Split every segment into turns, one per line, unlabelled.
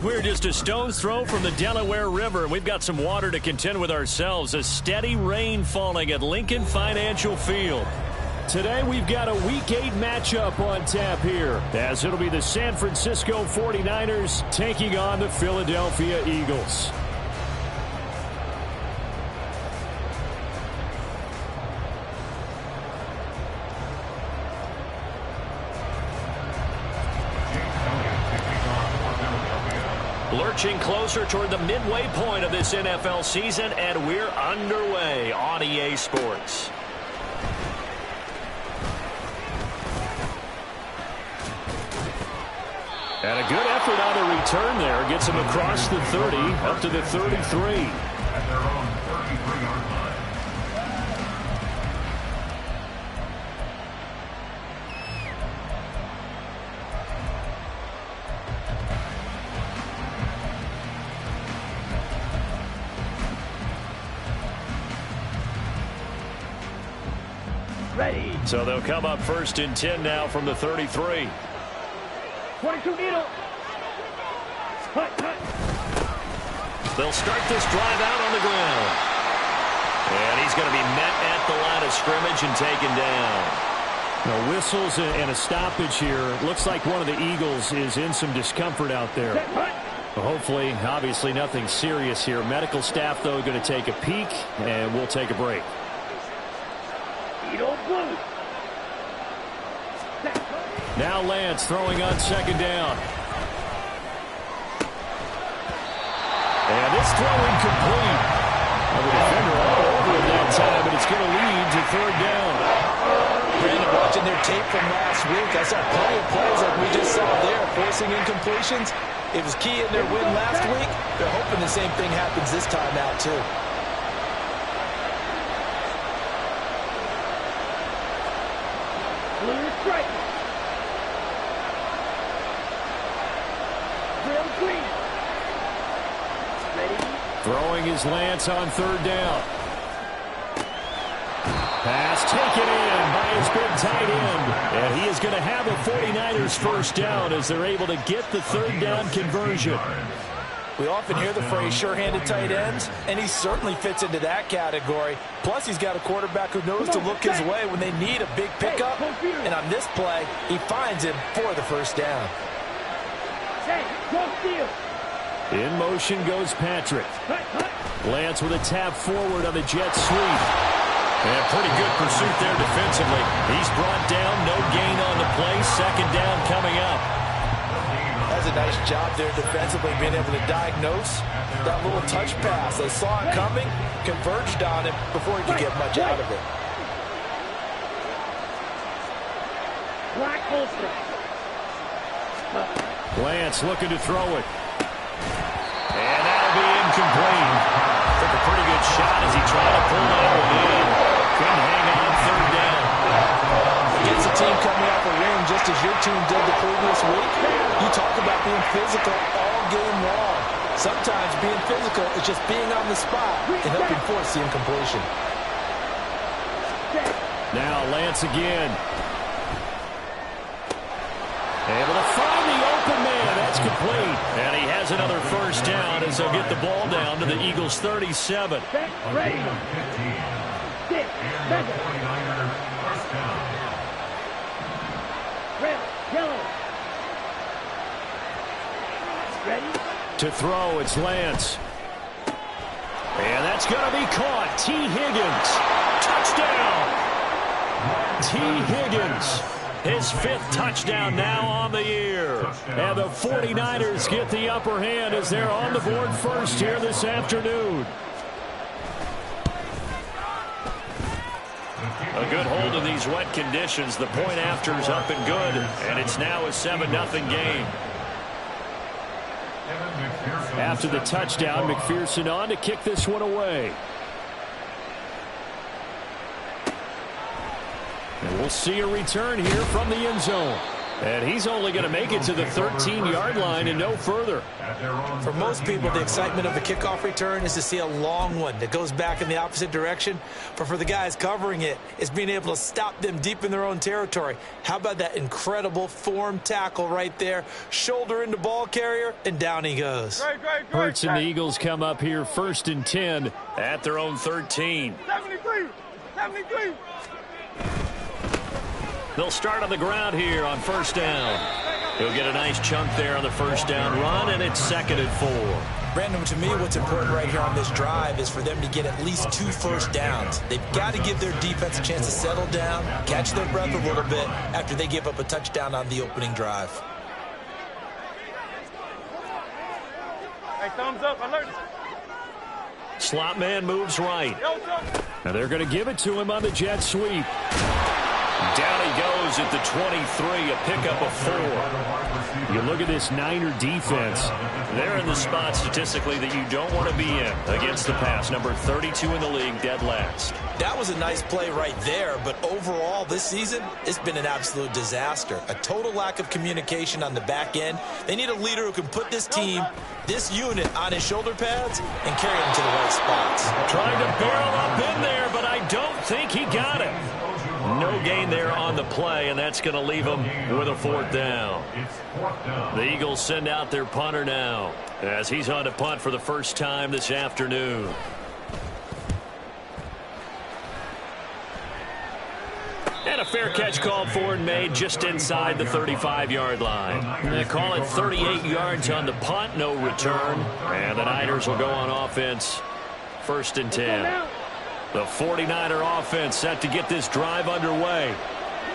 We're just a stone's throw from the Delaware River. We've got some water to contend with ourselves. A steady rain falling at Lincoln Financial Field. Today we've got a Week 8 matchup on tap here, as it'll be the San Francisco 49ers taking on the Philadelphia Eagles. Lurching closer toward the midway point of this NFL season, and we're underway on EA Sports. And a good effort on the return there. Gets him across the 30, up to the 33.
Ready.
So they'll come up first and 10 now from the 33.
22 needle.
They'll start this drive out on the ground. And he's going to be met at the line of scrimmage and taken down.
No whistles and a stoppage here. Looks like one of the Eagles is in some discomfort out there. Well, hopefully, obviously nothing serious here. Medical staff, though, going to take a peek, and we'll take a break. Now Lance throwing on second down. And this throw incomplete. The defender all over it that time, but it's going to lead to third down.
Brandon, watching their tape from last week, I saw plenty of plays like we just saw there, forcing incompletions. It was key in their win last week. They're hoping the same thing happens this time out, too.
Clear strike. Real green. Ready.
Throwing his Lance on third down. Pass taken in by his big tight end. And he is going to have a 49ers first down as they're able to get the third down conversion.
We often hear the phrase sure-handed tight ends, and he certainly fits into that category. Plus, he's got a quarterback who knows to look his way when they need a big pickup. And on this play, he finds him for the first down.
In motion goes Patrick. Lance with a tap forward on the jet sweep.
And pretty good pursuit there defensively. He's brought down, no gain on the play. Second down coming up.
That's a nice job there defensively, being able to diagnose that little touch pass. They saw it coming, converged on it before he could get much out of it.
Black holster.
Lance looking to throw it.
And that'll be incomplete. Took a pretty good shot as he tried to pull that one in. Couldn't hang on third down.
Against a team coming off a win just as your team did the previous week, you talk about being physical all game long. Sometimes being physical is just being on the spot and helping force the incompletion.
Now Lance again. Able to find the open man. That's complete.
And he has another first down as they'll get the ball down to the Eagles' 37.
Ready. Six. Seven. Red. Yellow. Ready.
To throw, it's Lance.
And that's going to be caught. T. Higgins. Touchdown. T. Higgins. His fifth touchdown now on the year.
And the 49ers get the upper hand as they're on the board first here this afternoon.
A good hold of these wet conditions. The point after's up and good, and it's now a 7-0 game.
After the touchdown, McPherson on to kick this one away. And we'll see a return here from the end zone. And he's only going to make it to the 13-yard line and no further.
For most people, the excitement of the kickoff return is to see a long one that goes back in the opposite direction. But for the guys covering it, it's being able to stop them deep in their own territory. How about that incredible form tackle right there? Shoulder into ball carrier, and down he goes.
Hurts and the Eagles come up here 1st and 10
at their own 13.
73.
They'll start on the ground here on 1st down. He'll get a nice chunk there on the 1st down run, and it's 2nd and 4.
Brandon, to me, what's important right here on this drive is for them to get at least 2 first downs. They've got to give their defense a chance to settle down, catch their breath a little bit after they give up a touchdown on the opening drive.
Hey, thumbs up, alert.
Slot man moves right.
Now they're going to give it to him on the jet sweep.
Down he goes at the 23, a pickup of 4.
You look at this Niner defense.
They're in the spot statistically that you don't want to be in against the pass. Number 32 in the league, dead last.
That was a nice play right there, but overall this season, it's been an absolute disaster. A total lack of communication on the back end. They need a leader who can put this team, this unit, on his shoulder pads and carry them to the right spots.
Trying to barrel up in there, but I don't think he got it. No gain there on the play, and that's going to leave them with a 4th down. The Eagles send out their punter now as he's on to punt for the first time this afternoon. And a fair catch called for and made just inside the 35-yard line. They call it 38 yards on the punt, no return. And the Niners will go on offense, 1st and 10. The 49er offense set to get this drive underway.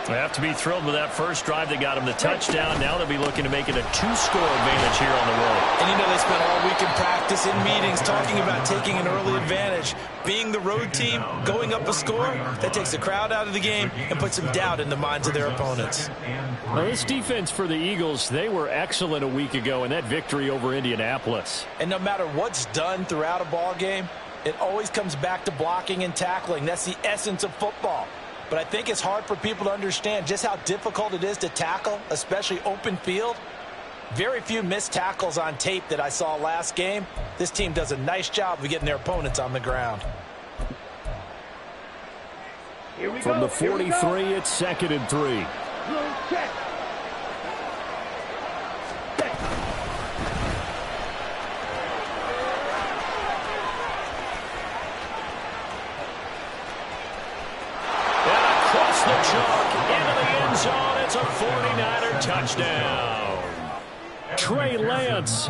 They have to be thrilled with that first drive that got them the touchdown. Now they'll be looking to make it a 2-score advantage here on the road.
And you know they spent all week in practice, in meetings, talking about taking an early advantage. Being the road team, going up a score, that takes the crowd out of the game and puts some doubt in the minds of their opponents.
Now this defense for the Eagles, they were excellent a week ago in that victory over Indianapolis.
And no matter what's done throughout a ball game, it always comes back to blocking and tackling. That's the essence of football. But I think it's hard for people to understand just how difficult it is to tackle, especially open field. Very few missed tackles on tape that I saw last game. This team does a nice job of getting their opponents on the ground.
From the 43, it's 2nd and 3.
Check.
The chalk into the end zone. It's a 49er touchdown.
Trey Lance,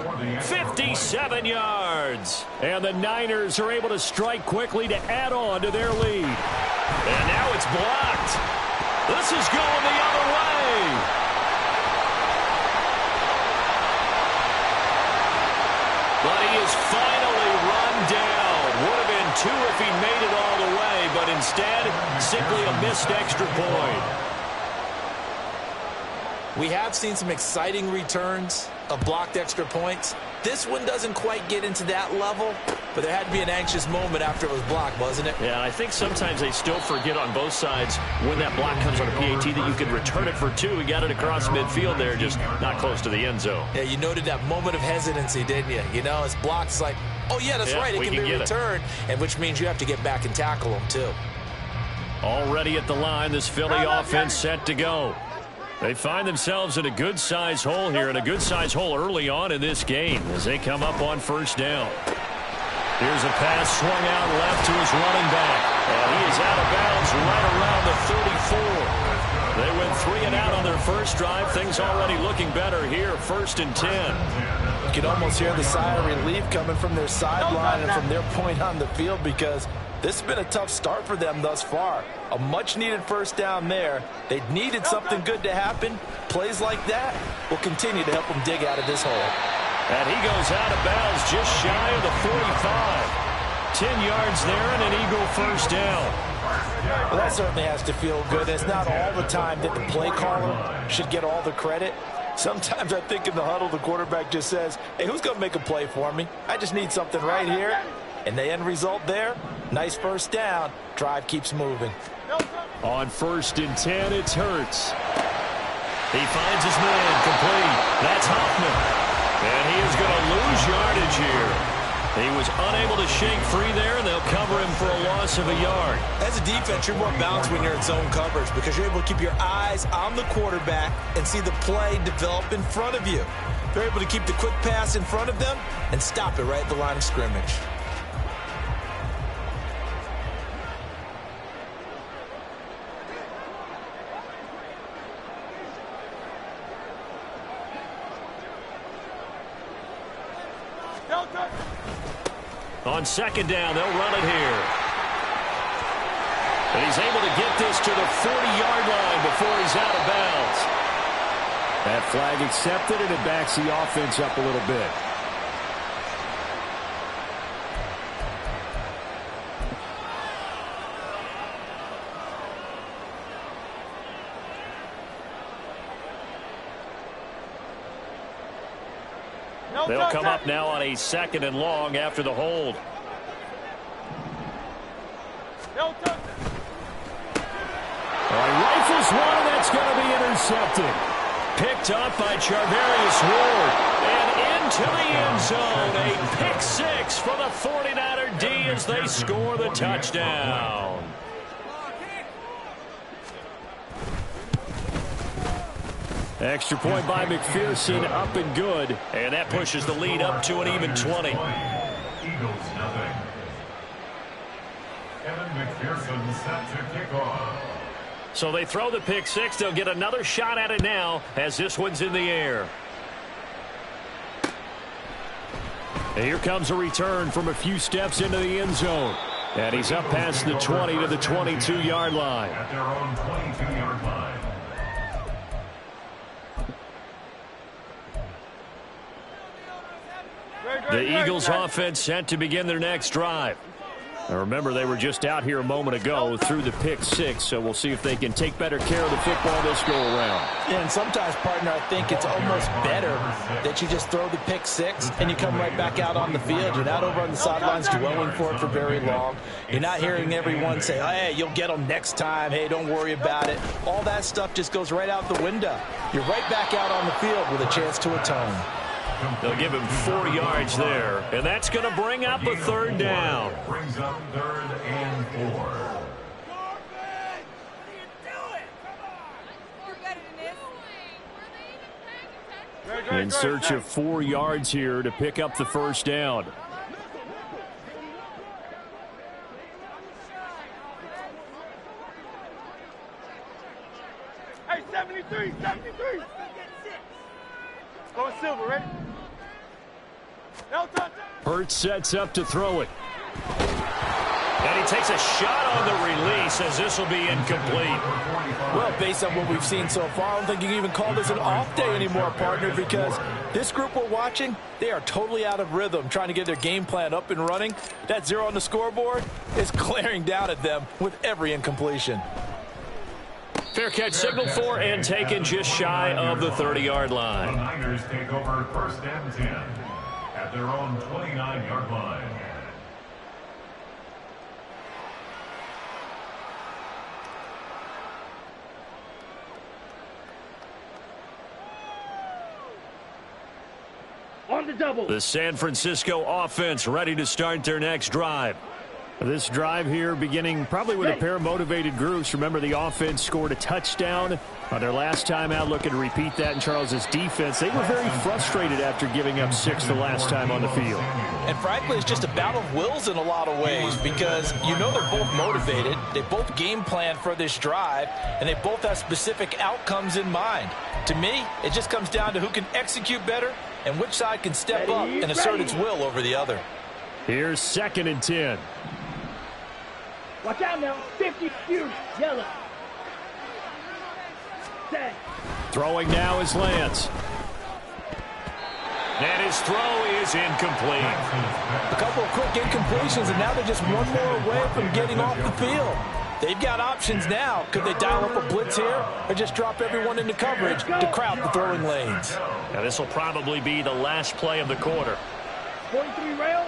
57 yards.
and the Niners are able to strike quickly to add on to their lead.
And now it's blocked. This is going the other way. But he is finally run down. Would have been 2 if he made it all the way, but instead, simply a missed extra point.
We have seen some exciting returns of blocked extra points. This one doesn't quite get into that level, but there had to be an anxious moment after it was blocked, wasn't it?
Yeah, I think sometimes they still forget on both sides when that block comes on a PAT that you can return it for 2. He got it across midfield there, just not close to the end zone.
Yeah, you noted that moment of hesitancy, didn't you? You know, it's blocked. It's like, oh, yeah, that's right. It can be returned, and which means you have to get back and tackle him, too.
Already at the line, this Philly offense set to go. They find themselves in a good-sized hole here, and a good-sized hole early on in this game as they come up on 1st down. Here's a pass swung out left to his running back. And he is out of bounds right around the 34. They went 3 and out on their first drive. Things already looking better here, 1st and 10.
You can almost hear the sigh of relief coming from their sideline and from their point on the field because this has been a tough start for them thus far. A much-needed first down there. They needed something good to happen. Plays like that will continue to help them dig out of this hole.
And he goes out of bounds just shy of the 45. 10 yards there and an Eagle first down.
Well, that certainly has to feel good. It's not all the time that the play caller should get all the credit. Sometimes I think in the huddle, the quarterback just says, hey, who's going to make a play for me? I just need something right here. And the end result there, nice first down. Drive keeps moving.
On 1st and 10, it's Hurts. He finds his man complete. That's Hoffman. And he is going to lose yardage here. He was unable to shake free there, and they'll cover him for a loss of a yard.
As a defense, you're more balanced when you're in zone coverage because you're able to keep your eyes on the quarterback and see the play develop in front of you. They're able to keep the quick pass in front of them and stop it right at the line of scrimmage.
On 2nd down, they'll run it here. And he's able to get this to the 40-yard line before he's out of bounds.
That flag accepted, and it backs the offense up a little bit.
They'll come up now on a 2nd and long after the hold.
Rifles one, and that's going to be intercepted.
Picked up by Charvarius Ward. And into the end zone. A pick 6 for the 49er D as they score the touchdown.
Extra point by McPherson, up and good.
And that pushes the lead up to an even 20.
Eagles nothing. Kevin McPherson set to kick off.
So they throw the pick 6. They'll get another shot at it now as this one's in the air.
And here comes a return from a few steps into the end zone. And he's up past the 20 to the 22-yard line.
At their own 22-yard line.
The Eagles offense set to begin their next drive.
Now remember, they were just out here a moment ago through the pick 6, so we'll see if they can take better care of the football this go-around.
Yeah, and sometimes, partner, I think it's almost better that you just throw the pick 6 and you come right back out on the field. You're not over on the sidelines dwelling for it for very long. You're not hearing everyone say, hey, you'll get them next time. Hey, don't worry about it. All that stuff just goes right out the window. You're right back out on the field with a chance to atone.
They'll give him 4 yards there, and that's going to bring up a 3rd down.
Brings up 3rd and 4.
In search of 4 yards here to pick up the 1st down.
Hey, 73, 73. Going silver, ready? No touch.
Hurts sets up to throw it.
And he takes a shot on the release as this will be incomplete.
Well, based on what we've seen so far, I don't think you can even call this an off day anymore, partner, because this group we're watching, they are totally out of rhythm, trying to get their game plan up and running. That 0 on the scoreboard is glaring down at them with every incompletion.
Fair catch signal for and taken just shy of the 30-yard
The
line.
Niners take over 1st and 10 at their own 29-yard line.
On the double.
The San Francisco offense ready to start their next drive.
This drive here beginning probably with a pair of motivated groups. Remember, the offense scored a touchdown on their last time out. Looking to repeat that in Charles's defense. They were very frustrated after giving up 6 the last time on the field.
And frankly, it's just a battle of wills in a lot of ways because you know they're both motivated. They both game plan for this drive, and they both have specific outcomes in mind. To me, it just comes down to who can execute better and which side can step up and assert its will over the other.
Here's 2nd and 10.
Watch out now. 50, huge, yellow. Set.
Throwing now is Lance.
And his throw is incomplete.
A couple of quick incompletions, and now they're just one more away from getting off the field. They've got options now. Could they dial up a blitz here or just drop everyone into coverage to crowd the throwing lanes?
Now this will probably be the last play of the quarter.
43 rail.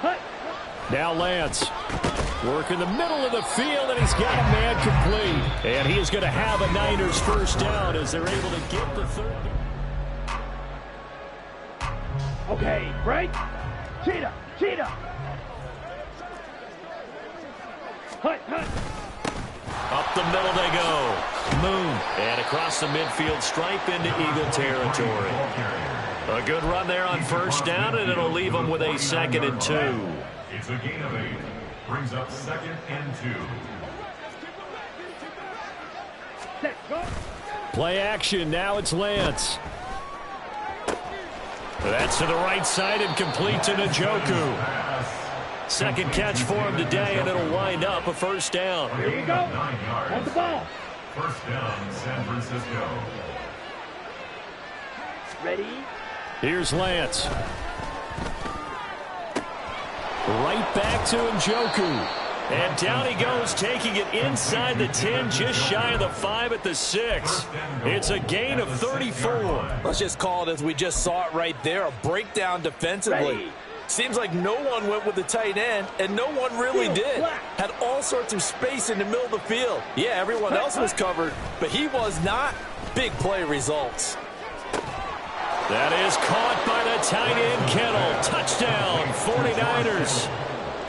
Hut.
Now Lance. Work in the middle of the field, and he's got a man complete. And he is going to have a Niners first down as they're able to get the third.
Okay, break. Cheetah, cheetah. Hut, hut.
Up the middle they go. Moon. And across the midfield stripe into Eagle territory. A good run there on first down, and it'll leave them with a 2nd and 2.
It's a gain of 8. Brings up 2nd and 2.
Set, go.
Play action. Now it's Lance.
That's to the right side and complete to Njoku. Second catch for him today, and it'll wind up a first down.
Here we go. On the ball.
First down, San Francisco.
Ready.
Here's Lance. Right back to Njoku.
And down he goes, taking it inside the 10, just shy of the 5 at the 6. It's a gain of 34.
Let's just call it as we just saw it right there, a breakdown defensively.
Ready.
Seems like no one went with the tight end, and no one really did. Had all sorts of space in the middle of the field. Yeah, everyone else was covered, but he was not. Big play results.
That is caught by the tight end, Kittle. Touchdown, 49ers.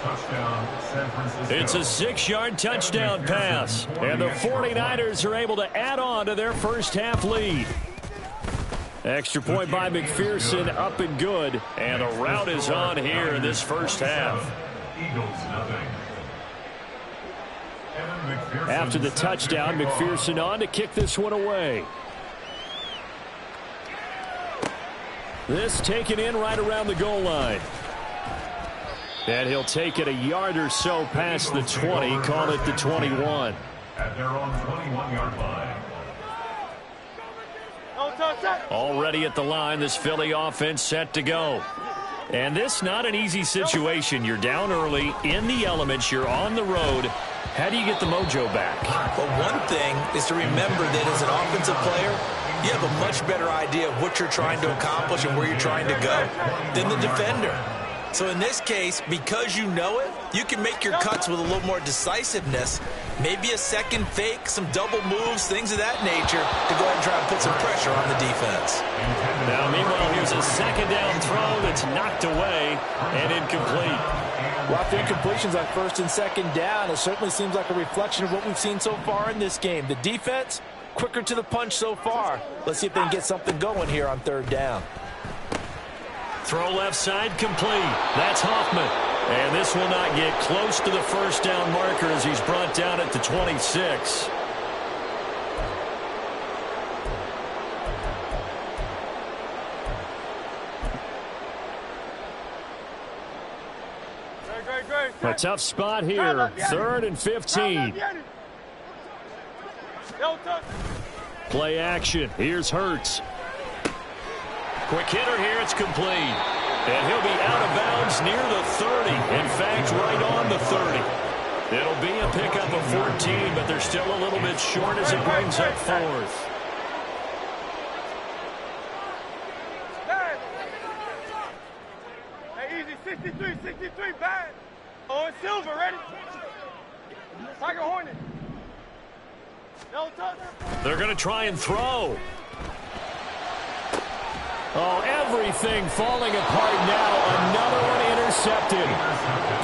Touchdown, San Francisco.
It's a 6-yard touchdown pass. And the 49ers are able to add on to their first half lead. Extra point by McPherson, up and good. And the route is on here in this first half.
Eagles nothing.
After the touchdown, McPherson on to kick this one away. This taken in right around the goal line. And he'll take it a yard or so past the 20, call it the 21.
At their own 21-yard line.
Already at the line, this Philly offense set to go. And this not an easy situation. You're down early, in the elements, you're on the road. How do you get the mojo back?
Well, one thing is to remember that as an offensive player, you have a much better idea of what you're trying to accomplish and where you're trying to go than the defender. So in this case, because you know it, you can make your cuts with a little more decisiveness. Maybe a second fake, some double moves, things of that nature to go ahead and try and put some pressure on the defense.
Now, meanwhile, here's a second down throw that's knocked away and incomplete.
Well, after incompletions on first and second down, it certainly seems like a reflection of what we've seen so far in this game. The defense, quicker to the punch so far. Let's see if they can get something going here on third down.
Throw left side complete. That's Hoffman. And this will not get close to the first down marker as he's brought down at the 26.
A tough spot here. 3rd and 15. Play action. Here's Hurts.
Quick hitter here. It's complete. And he'll be out of bounds near the 30. In fact, right on the 30. It'll be a pickup of 14, but they're still a little bit short as it brings up 4th.
Hey, easy, 63, bad. Oh, it's Silver, ready? Tiger Hornet. No touch.
They're going to try and throw.
Oh, everything falling apart now. Another one intercepted.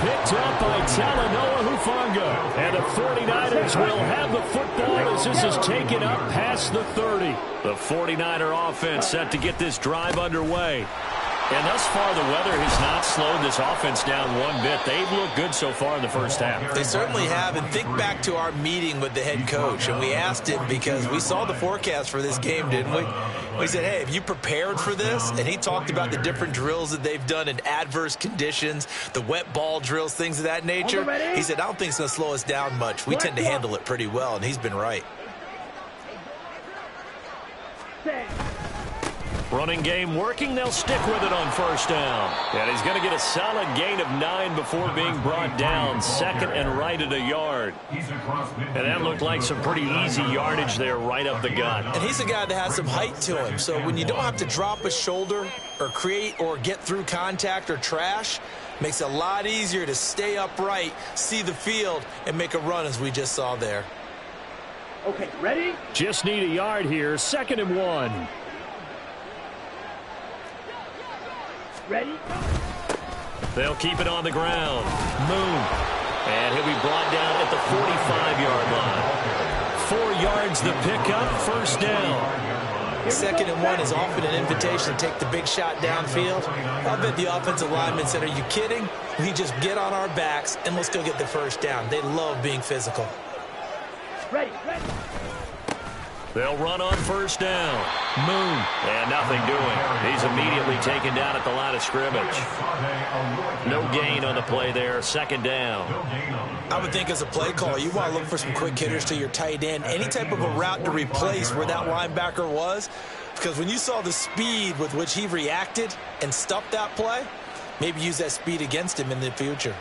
Picked up by Talanoa Hufanga. And the 49ers will have the football as this is taken up past the 30.
The 49er offense set to get this drive underway. And thus far, the weather has not slowed this offense down one bit. They've looked good so far in the first half.
They certainly have. And think back to our meeting with the head coach. And we asked him because we saw the forecast for this game, didn't we? We said, hey, have you prepared for this? And he talked about the different drills that they've done in adverse conditions, the wet ball drills, things of that nature. He said, I don't think it's going to slow us down much. We tend to handle it pretty well, and he's been right.
Running game working. They'll stick with it on first down. And he's going to get a solid gain of 9 before being brought down. Second and right at a yard. And that looked like some pretty easy yardage there right up the gut.
And he's a guy that has some height to him. So when you don't have to drop a shoulder or create or get through contact or trash, makes it a lot easier to stay upright, see the field, and make a run as we just saw there.
Okay, ready?
Just need a yard here. 2nd and 1.
Ready?
They'll keep it on the ground. Moon. And he'll be brought down at the 45-yard line. 4 yards the pickup, first down.
2nd and 1 is often an invitation to take the big shot downfield. I bet the offensive linemen said, are you kidding? We just get on our backs and let's go get the first down. They love being physical.
Ready, ready.
They'll run on first down. Moon. And nothing doing. He's immediately taken down at the line of scrimmage. No gain on the play there. 2nd down.
I would think as a play caller, you want to look for some quick hitters to your tight end. Any type of a route to replace where that linebacker was. Because when you saw the speed with which he reacted and stuffed that play, maybe use that speed against him in the future.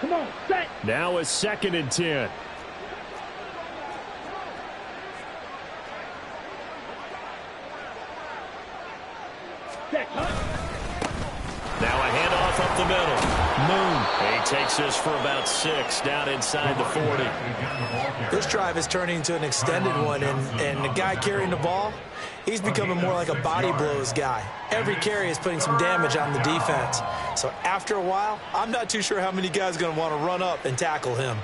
Come on, set.
Now a 2nd and 10.
Set.
Now a handoff up the middle. Moon. He takes this for about 6 down inside the 40.
This drive is turning into an extended one, and the guy carrying the ball, he's becoming more like a body blows guy. Every carry is putting some damage on the defense. So after a while, I'm not too sure how many guys are going to want to run up and tackle him.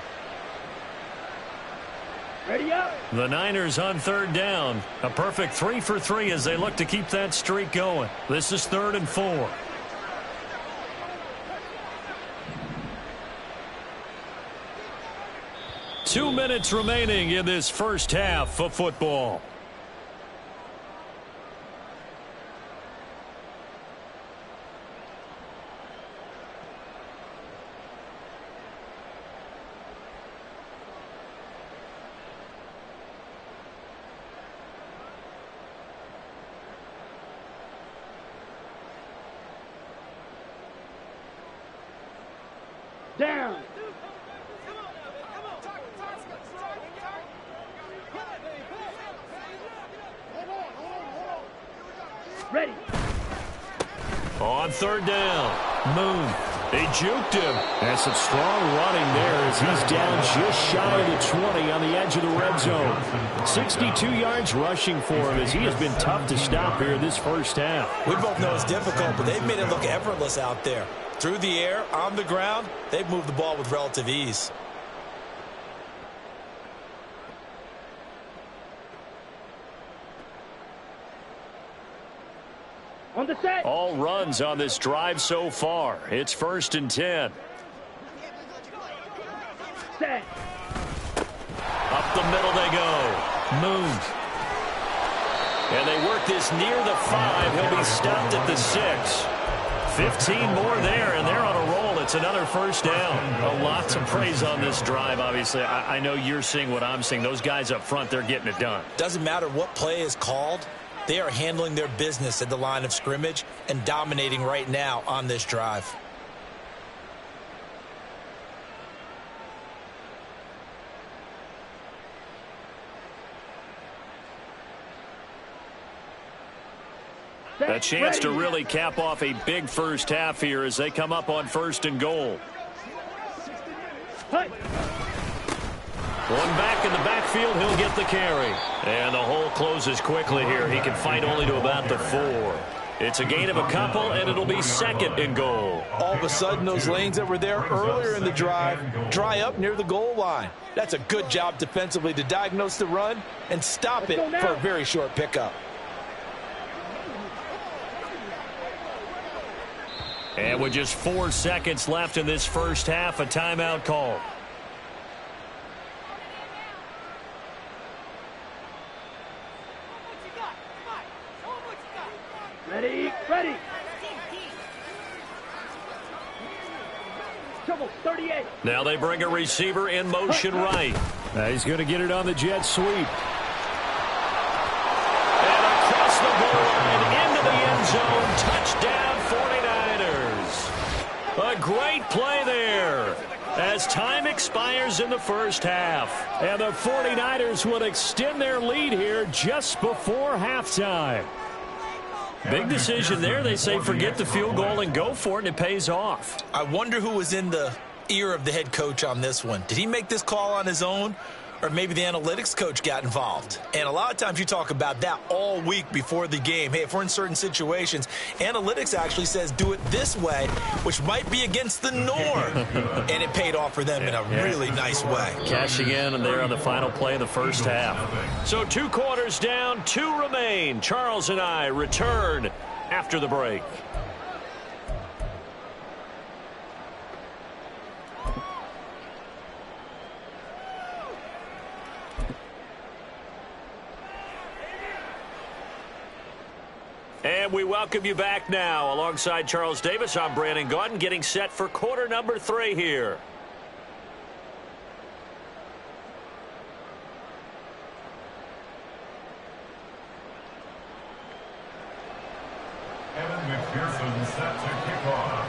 Ready up.
The Niners on 3rd down. A perfect 3 for 3 as they look to keep that streak going. This is 3rd and 4. Two minutes remaining in this first half of football.
Down. Ready.
On 3rd down, Moon. They juked him.
And some strong running there as he's down just shy of the 20 on the edge of the red zone. 62 yards rushing for him as he has been tough to stop here this first half.
We both know it's difficult, but they've made it look effortless out there. Through the air, on the ground, they've moved the ball with relative ease.
On the set.
All runs on this drive so far. It's 1st and 10.
Set.
Up the middle they go. Moon. And they work this near the 5. He'll be stopped at the 6. 15 more there, and they're on a roll. It's another first down. Lots of praise on this drive, obviously. I know you're seeing what I'm seeing. Those guys up front, they're getting it done.
Doesn't matter what play is called. They are handling their business at the line of scrimmage and dominating right now on this drive.
A chance to really cap off a big first half here as they come up on 1st and goal.
Hey.
One back in the backfield, he'll get the carry. And the hole closes quickly here. He can fight only to about the 4. It's a gain of a couple, and it'll be 2nd and goal.
All of a sudden, those lanes that were there earlier in the drive dry up near the goal line. That's a good job defensively to diagnose the run and stop it for a very short pickup.
And with just 4 seconds left in this first half, a timeout call.
Ready, ready. Trouble. 38.
Now they bring a receiver in motion right.
He's going to get it on the jet sweep.
And across the goal line into the end zone. Touchdown 49ers. A great play there as time expires in the first half.
And the 49ers will extend their lead here just before halftime.
Big decision there. They say forget the field goal and go for it, and it pays off.
I wonder who was in the ear of the head coach on this one. Did he make this call on his own? Or maybe the analytics coach got involved. And a lot of times you talk about that all week before the game. Hey, if we're in certain situations, analytics actually says do it this way, which might be against the norm. And it paid off for them in a really nice way.
Cashing in and there on the final play of the first half. So 2 quarters down, 2 remain. Charles and I return after the break. And we welcome you back now. Alongside Charles Davis, I'm Brandon Gaudin, getting set for quarter number 3 here.
Evan McPherson set to kick off.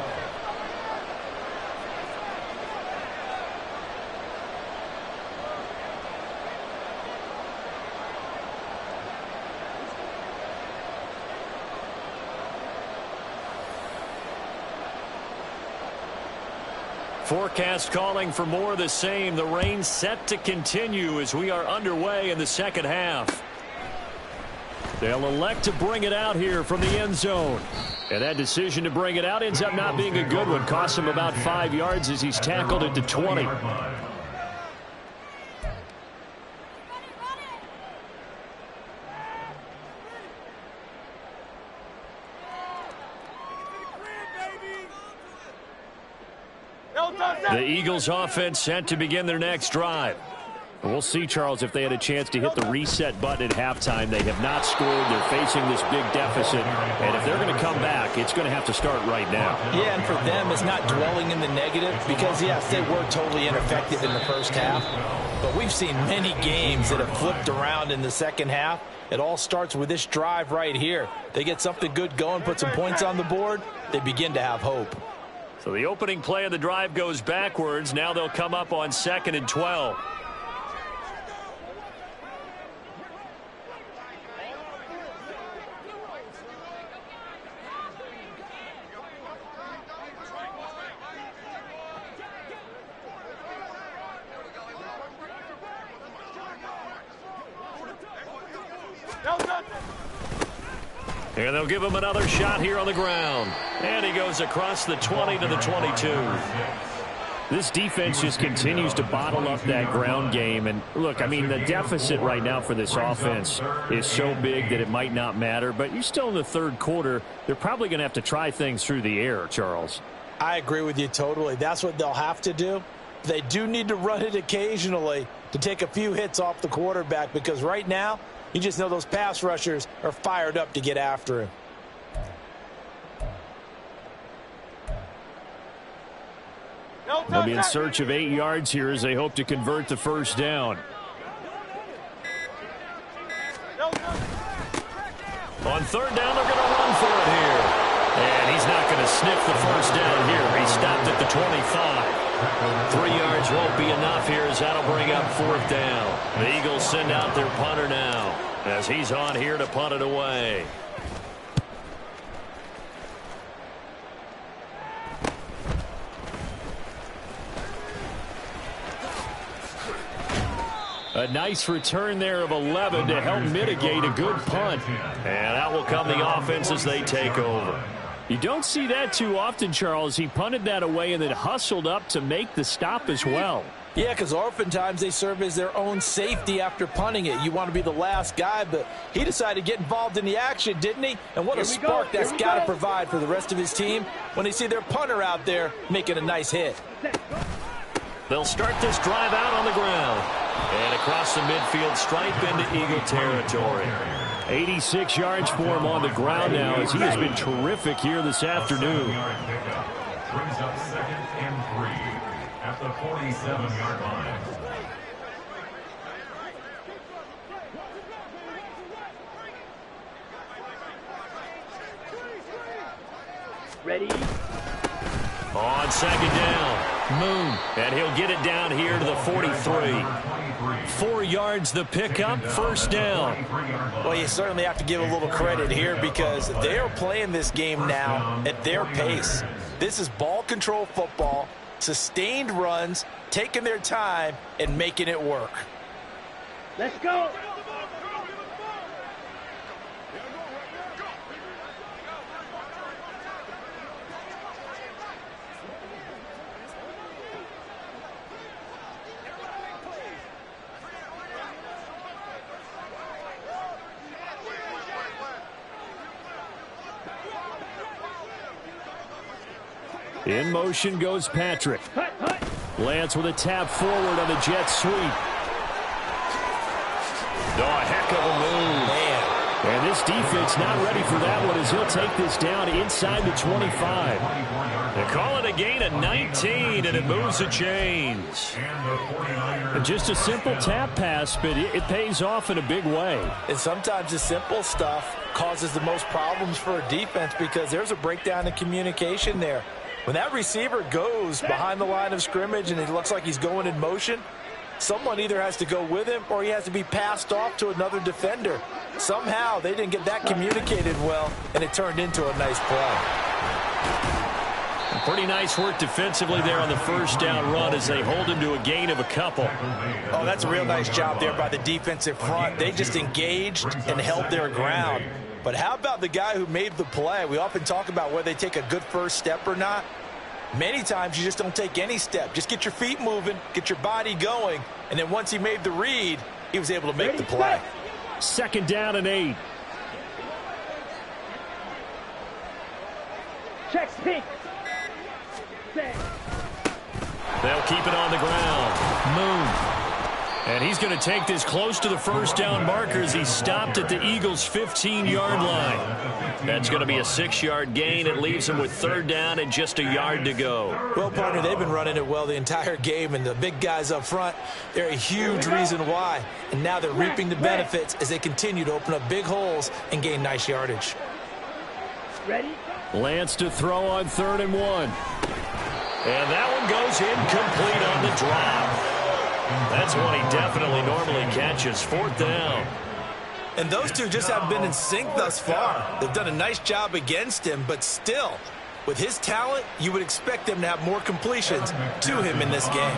Forecast calling for more of the same. The rain set to continue as we are underway in the second half.
They'll elect to bring it out here from the end zone. And that decision to bring it out ends up not being a good one. Costs him about 5 yards as he's tackled at the 20.
The Eagles offense set to begin their next drive.
We'll see, Charles, if they had a chance to hit the reset button at halftime. They have not scored. They're facing this big deficit. And if they're going to come back, it's going to have to start right now.
Yeah, and for them, it's not dwelling in the negative because, yes, they were totally ineffective in the first half. But we've seen many games that have flipped around in the second half. It all starts with this drive right here. They get something good going, put some points on the board, they begin to have hope.
So the opening play of the drive goes backwards. Now they'll come up on 2nd and 12. And they'll give him another shot here on the ground. And he goes across the 20 to the 22.
This defense just continues to bottle up that ground game. And look, I mean, the deficit right now for this offense is so big that it might not matter. But you're still in the third quarter. They're probably going to have to try things through the air, Charles.
I agree with you totally. That's what they'll have to do. They do need to run it occasionally to take a few hits off the quarterback because right now, you just know those pass rushers are fired up to get after him.
They'll be in search of 8 yards here as they hope to convert the first down.
On 3rd down, they're going to run for it here. And he's not going to sniff the first down here. He stopped at the 25. 3 yards won't be enough here as that'll bring up 4th down. The Eagles send out their punter now as he's on here to punt it away.
A nice return there of 11 to help mitigate a good punt.
And out will come the offense as they take over.
You don't see that too often, Charles. He punted that away and then hustled up to make the stop as well.
Yeah, because oftentimes they serve as their own safety after punting it. You want to be the last guy, but he decided to get involved in the action, didn't he? And what a spark that's got to provide for the rest of his team when they see their punter out there making a nice hit.
They'll start this drive out on the ground. And across the midfield stripe into Eagle territory.
86 yards for him on the ground now as he has been terrific here this afternoon.
Brings up 2nd and 3. the 47-yard line.
Ready?
On second down, Moon, and he'll get it down here to the 43. 4 yards the pickup, first down.
Well, you certainly have to give a little credit here because they are playing this game now at their pace. This is ball control football, sustained runs, taking their time, and making it work.
Let's go.
In motion goes Patrick. Lance with a tap forward on the jet sweep.
Oh, a heck of a move.
Man.
And this defense not ready for that one as he'll take this down inside the 25.
They call it a gain of 19, and it moves the chains.
And just a simple tap pass, but it pays off in a big way.
And sometimes the simple stuff causes the most problems for a defense because there's a breakdown in communication there. When that receiver goes behind the line of scrimmage and it looks like he's going in motion, someone either has to go with him or he has to be passed off to another defender. Somehow they didn't get that communicated well, and it turned into a nice play.
Pretty nice work defensively there on the first down run as they hold him to a gain of a couple.
Oh, that's a real nice job there by the defensive front. They just engaged and held their ground. But how about the guy who made the play? We often talk about whether they take a good first step or not. Many times you just don't take any step. Just get your feet moving, get your body going, and then once he made the read, he was able to make the play.
Second down and 8.
Check pink.
They'll keep it on the ground. Moon. And he's going to take this close to the first down marker as he stopped at the Eagles' 15-yard line. That's going to be a 6-yard gain. It leaves him with third down and just a yard to go.
Well, partner, they've been running it well the entire game, and the big guys up front, they're a huge reason why. And now they're reaping the benefits as they continue to open up big holes and gain nice yardage.
Ready?
Lance to throw on 3rd and 1.
And that one goes incomplete on the drop. That's one he definitely normally catches. 4th down.
And those two just haven't been in sync thus far. They've done a nice job against him, but still, with his talent, you would expect them to have more completions to him in this game.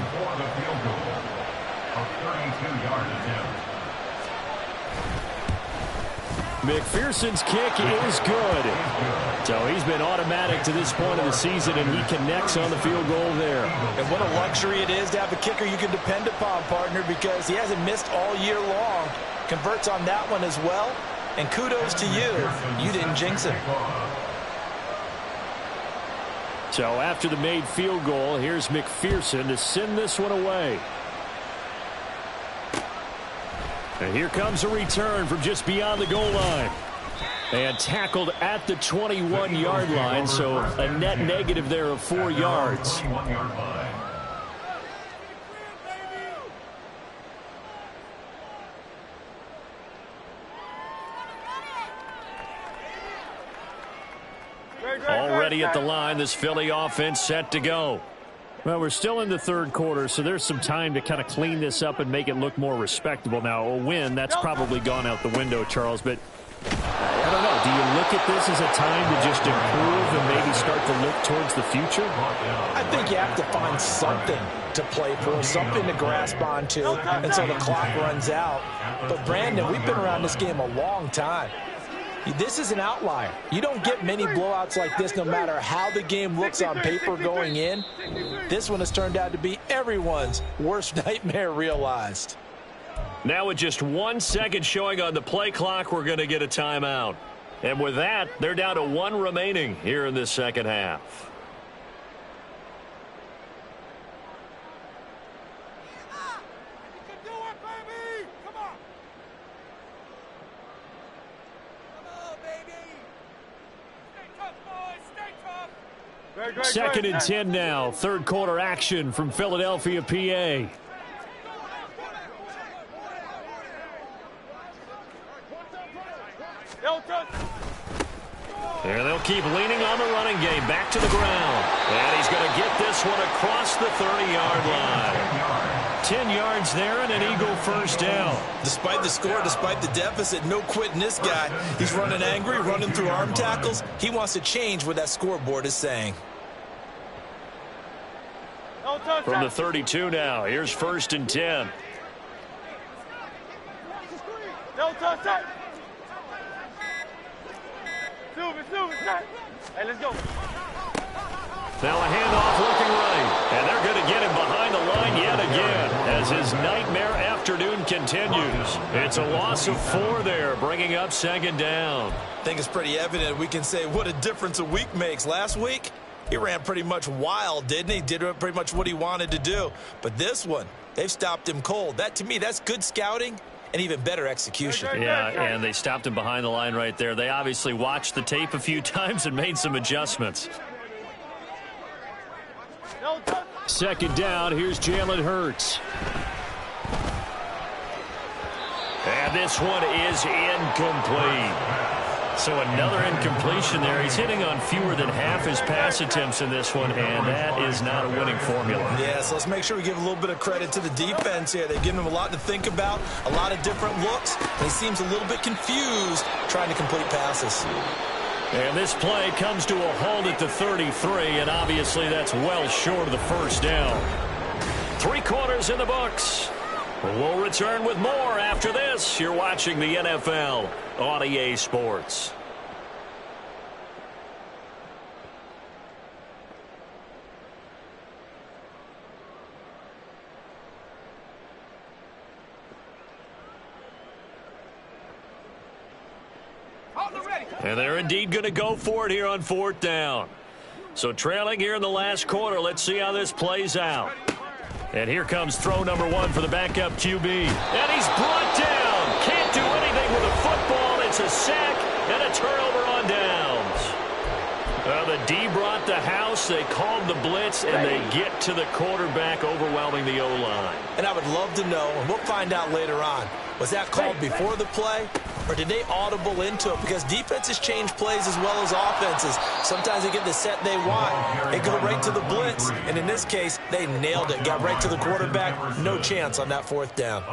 McPherson's kick is good. So he's been automatic to this point of the season, and he connects on the field goal there.
And what a luxury it is to have a kicker you can depend upon, partner, because he hasn't missed all year long. Converts on that one as well. And kudos to you. You didn't jinx him.
So after the made field goal, here's McPherson to send this one away. And here comes a return from just beyond the goal line. And tackled at the 21-yard line, so a net negative there of 4 yards.
Already at the line, this Philly offense set to go.
Well, we're still in the third quarter, so there's some time to kind of clean this up and make it look more respectable. Now, a win, that's probably gone out the window, Charles, but I don't know. Do you look at this as a time to just improve and maybe start to look towards the future?
I think you have to find something to play for, something to grasp onto until the clock runs out. But, Brandon, we've been around this game a long time. This is an outlier. You don't get many blowouts like this no matter how the game looks on paper going in. This one has turned out to be everyone's worst nightmare realized.
Now with just 1 second showing on the play clock, we're going to get a timeout. And with that, they're down to 1 remaining here in this second half. Second and 10 now. Third quarter action from Philadelphia, PA. There they'll keep leaning on the running game. Back to the ground. And he's going to get this one across the 30-yard line. 10 yards there and an Eagle first down.
Despite the score, despite the deficit, no quitting this guy. He's running angry, running through arm tackles. He wants to change what that scoreboard is saying.
From the 32 now. Here's first and 10.
No touch. Hey, let's go.
Now a handoff looking right. And they're going to get him behind the line yet again as his nightmare afternoon continues. It's a loss of 4 there, bringing up second down.
I think it's pretty evident we can say what a difference a week makes. Last week, he ran pretty much wild, didn't he? Did pretty much what he wanted to do. But this one, they've stopped him cold. That, to me, that's good scouting and even better execution.
Yeah, and they stopped him behind the line right there. They obviously watched the tape a few times and made some adjustments. Second down, here's Jalen Hurts. And this one is incomplete. So another incompletion there. He's hitting on fewer than half his pass attempts in this one, and that is not a winning formula.
Yeah, so let's make sure we give a little bit of credit to the defense here. They've given him a lot to think about, a lot of different looks, and he seems a little bit confused trying to complete passes.
And this play comes to a halt at the 33, and obviously that's well short of the first down. 3 quarters in the books. We'll return with more after this. You're watching the NFL on EA Sports. And they're indeed going to go for it here on 4th down. So trailing here in the last quarter. Let's see how this plays out. And here comes throw number 1 for the backup QB. And he's brought down. Can't do anything with a football. It's a sack and a turnover on downs. The D brought the house. They called the blitz, and they get to the quarterback, overwhelming the O-line.
And I would love to know, and we'll find out later on, was that called before the play, or did they audible into it? Because defenses change plays as well as offenses. Sometimes they get the set they want. They go right to the blitz. And in this case, they nailed it. Got right to the quarterback. No chance on that 4th down.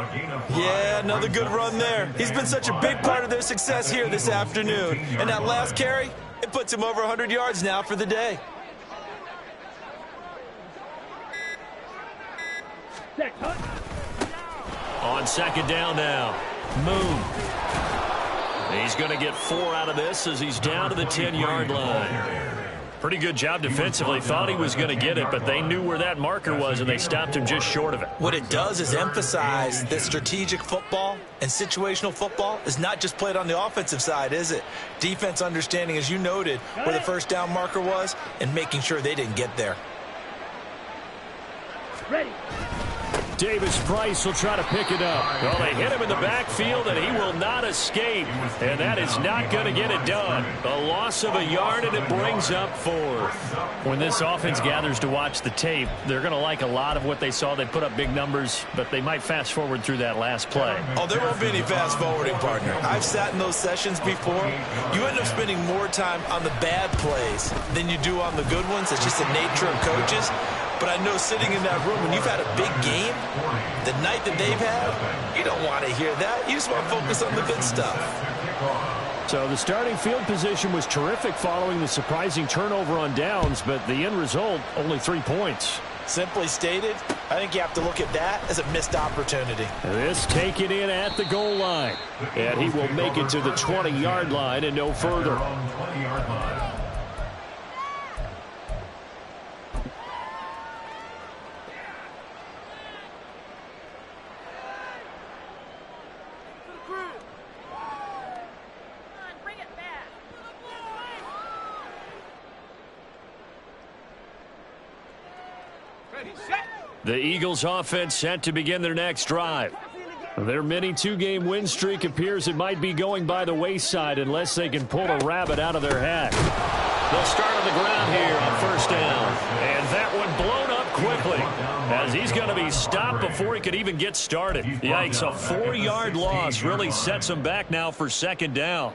Yeah, another good run there. He's been such a big part of their success here this afternoon. And that last carry, it puts him over 100 yards now for the day.
On second down now. Moon. He's going to get 4 out of this as he's down to the 10-yard line. Pretty good job defensively. Thought he was going to get it, but they knew where that marker was, and they stopped him just short of it.
What it does is emphasize that strategic football and situational football is not just played on the offensive side, is it? Defense understanding, as you noted, where the first down marker was and making sure they didn't get there.
Ready.
Davis Price will try to pick it up. Well, they hit him in the backfield, and he will not escape. And that is not going to get it done. A loss of a yard, and it brings up 4th. When this offense gathers to watch the tape, they're going to like a lot of what they saw. They put up big numbers, but they might fast forward through that last play.
Oh, there won't be any fast forwarding, partner. I've sat in those sessions before. You end up spending more time on the bad plays than you do on the good ones. It's just the nature of coaches. But I know sitting in that room, when you've had a big game, the night that they've had, you don't want to hear that. You just want to focus on the good stuff.
So the starting field position was terrific following the surprising turnover on downs, but the end result, only 3 points.
Simply stated, I think you have to look at that as a missed opportunity.
This taken in at the goal line. And he will make it to the 20-yard line and no further. The Eagles offense set to begin their next drive. Their mini 2-game win streak appears it might be going by the wayside unless they can pull a rabbit out of their hat. They'll start on the ground here on first down. And that one blown up quickly as he's going to be stopped before he could even get started. Yikes, a 4-yard loss really sets him back now for second down.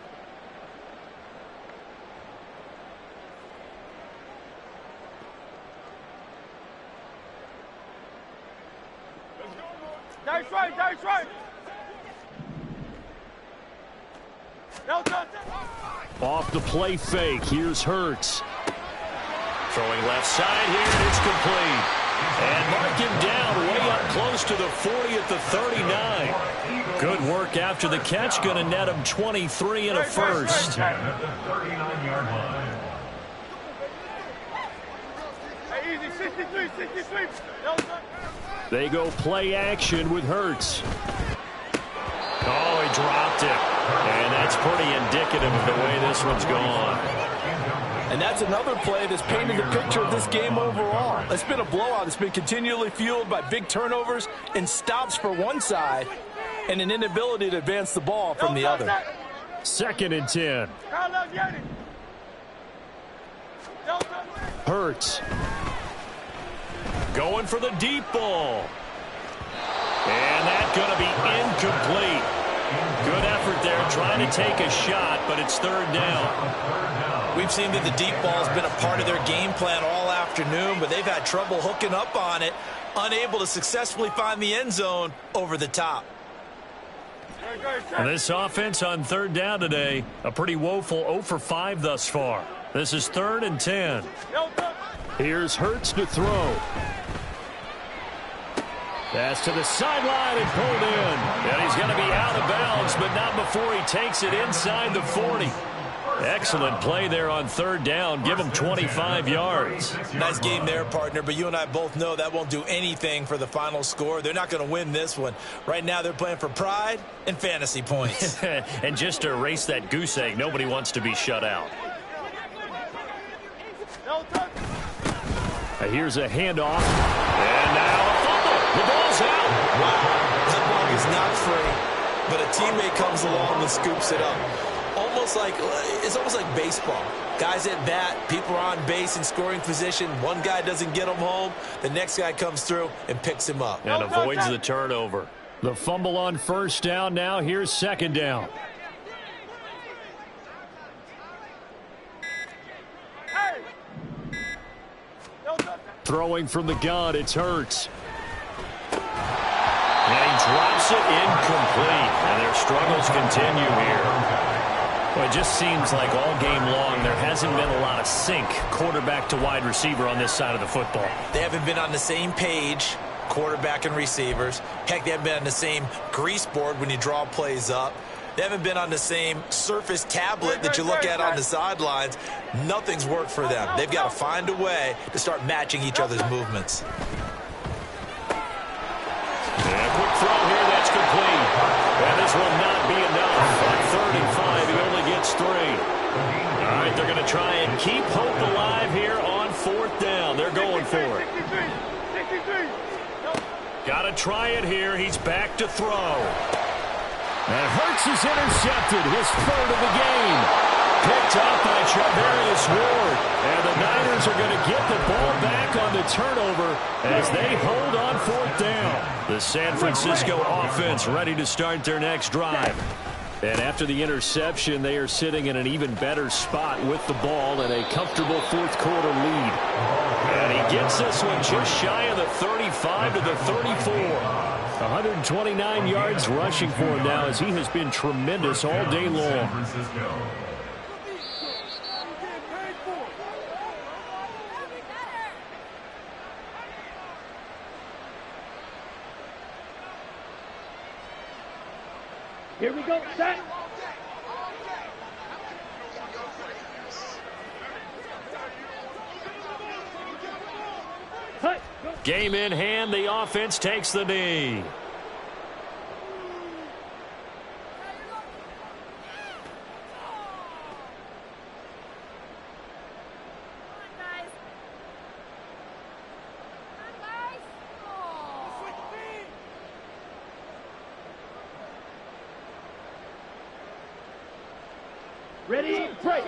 That's right, that's right.
Off the play fake, here's Hurts. Throwing left side here, and it's complete. And mark him down way up close to the 40 at the 39. Good work after the catch, going to net him 23 and a first.
Hey, easy, 63, 63.
They go play action with Hurts. Oh, he dropped it. And that's pretty indicative of the way this one's gone.
And that's another play that's painted the picture of this game overall. It's been a blowout. It's been continually fueled by big turnovers and stops for one side and an inability to advance the ball from the other.
2nd and 10. Hurts. Going for the deep ball. And that's going to be incomplete. Good effort there trying to take a shot, but it's 3rd down.
We've seen that the deep ball has been a part of their game plan all afternoon, but they've had trouble hooking up on it, unable to successfully find the end zone over the top.
This offense on 3rd down today, a pretty woeful 0 for 5 thus far. This is 3rd and 10. Here's Hurts to throw. Pass to the sideline and pulled in. And he's going to be out of bounds, but not before he takes it inside the 40. Excellent play there on 3rd down. Give him 25 yards.
Nice game there, partner, but you and I both know that won't do anything for the final score. They're not going to win this one. Right now they're playing for pride and fantasy points.
And just to erase that goose egg, nobody wants to be shut out. Here's a handoff. And now a fumble. The ball's out.
Wow, that ball is not free, but a teammate comes along and scoops it up. It's almost like baseball. Guys at bat, people are on base in scoring position. One guy doesn't get him home. The next guy comes through and picks him up.
And avoids the turnover. The fumble on 1st down now. Here's 2nd down. Throwing from the gun, it's Hurts. And he drops it incomplete. And their struggles continue here. Well, it just seems like all game long there hasn't been a lot of sync quarterback to wide receiver on this side of the football.
They haven't been on the same page, quarterback and receivers. Heck, they haven't been on the same grease board when you draw plays up. They haven't been on the same Surface tablet that you look at on the sidelines. Nothing's worked for them. They've got to find a way to start matching each other's movements.
And a quick throw here, that's complete. And this will not be enough. On 3rd and 5, he only gets 3. All right, they're going to try and keep hope alive here on 4th down. They're going for it. Got to try it here. He's back to throw. And Hurts is intercepted, his 3rd of the game. Picked up by Charvarius Ward. And the Niners are going to get the ball back on the turnover as they hold on 4th down. The San Francisco offense ready to start their next drive. And after the interception, they are sitting in an even better spot with the ball and a comfortable 4th quarter lead. And he gets this one just shy of the 35 to the 34. 129 yards rushing for him now as he has been tremendous all day long.
Here we go, set.
Game in hand, the offense takes the knee.
Ready, break.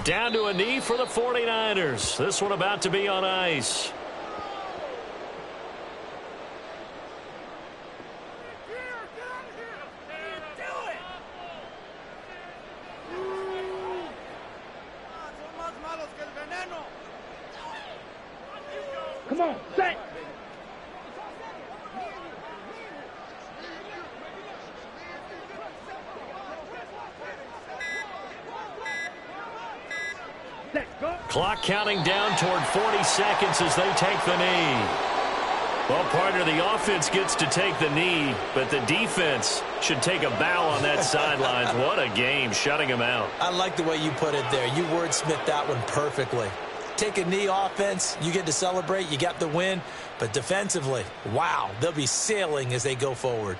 Down to a knee for the 49ers. This one about to be on ice.
Come on, set.
Clock counting down toward 40 seconds as they take the knee. Well, partner, the offense gets to take the knee, but the defense should take a bow on that sidelines. What a game, shutting them out.
I like the way you put it there. You wordsmithed that one perfectly. Take a knee offense, you get to celebrate, you got the win, but defensively, wow, they'll be sailing as they go forward.